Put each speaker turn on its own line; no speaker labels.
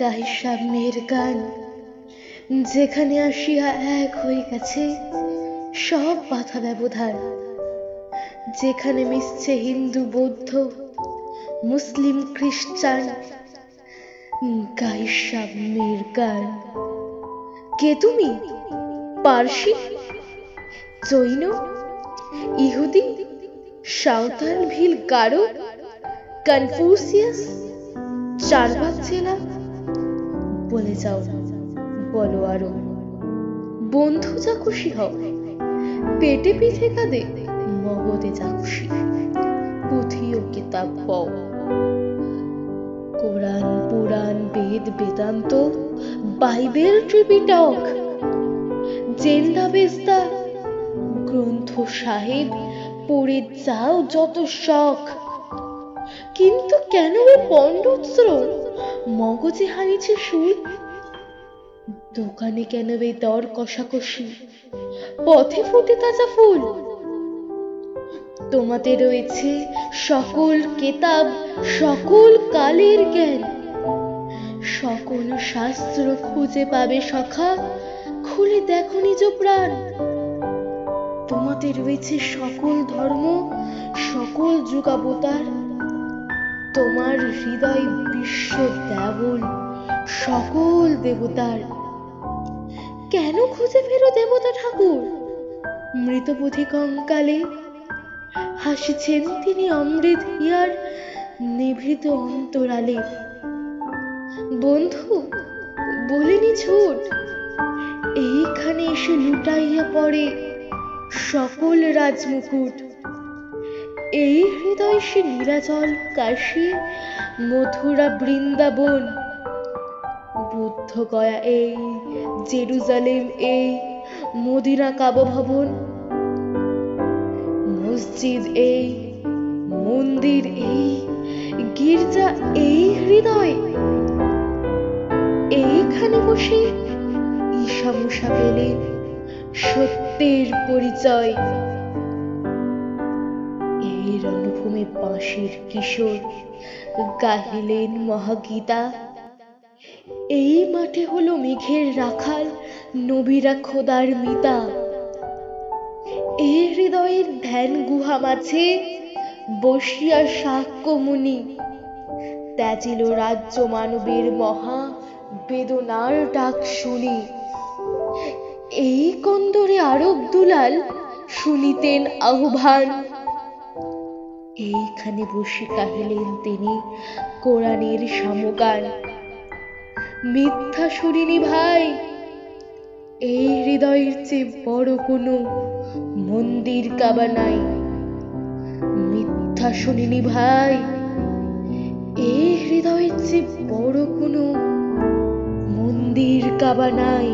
গাই সাম্যের গান, যেখানে আসিয়া এক হয়ে গেছে সব বাধা ব্যবধান, যেখানে মিশছে হিন্দু বৌদ্ধ মুসলিম খ্রিস্টান। গাই সাম্যের গান। কে তুমি? পারসি, জৈন, ইহুদি, সাঁওতাল, ভিল, গারো, কনফুসিয়াস, চারবাক জেলা? বলে যাও, বলো আরো। বন্ধু যা খুশি হও, পেটে পিঠে কাঁদে মগদে যা খুশি, পুঁথি ও কিতাব পাও। কোরআন, পুরাণ, বেদ, বেদান্ত, বাইবেল, ত্রিপিটক, জেন্দা বেস্তা গ্রন্থ সাহেব পড়ে যাও যত শখ। কিন্তু কেন এ পণ্ডশ্রম মগজে হারিছে সুর? দোকানে কেন এ দর কষাকষি, পথে ফুটে তাজা ফুল? তোমাতে রয়েছে সকল কেতাব, সকল কালের জ্ঞান, সকল শাস্ত্র খুঁজে পাবে সখা, খুলে দেখো নিজ প্রাণ। তোমাতে রয়েছে সকল ধর্ম, সকল যুগাবতার, তোমার হৃদয় বিশ্ব দেবল সকল দেবতার। কেন খুঁজে ফেরো দেবতা ঠাকুর মৃতবোধি কঙ্কালে? হাসিছেন তিনি অমৃত হিয়ার নিভৃত অন্তরালে। বন্ধু বলিনি ঝুট, এইখানে এসে লুটাইয়া পড়ে সকল রাজমুকুট। এই হৃদয় সে নীলাচল কাশী, মথুরা, বৃন্দাবন, বুদ্ধ গয়া এই, জেরুজালেম এই, মদিনা কাবা ভবন, মসজিদ এই, মন্দির এই, গির্জা এই হৃদয়। এইখানে বসে ঈশা মুসা পেলেন সত্যের পরিচয়। এই রণভূমে বাঁশির কিশোর গাহিলেন মহাগীতা। এই মাঠে হলো মেঘের রাখাল, নবীরা খোদার মিতা। এই হৃদয়ের ধ্যান গুহা মাঝে বসিয়া শাক্যমুনি ত্যাজিল রাজ্য মানবের মহা বেদনার ডাক শুনি। এই কন্দরে আরব দুলাল শুনিতেন আহ্বান। এইখানে বসে গাহিলেন তিনি কোরআনের সমগান। মিথ্যা শুনিনি ভাই, এই হৃদয়ের চেয়ে বড় কোনো মন্দির কাবা নাই। মিথ্যা শুনিনি ভাই, এই হৃদয়ের চেয়ে বড় কোনো মন্দির কাবা নাই।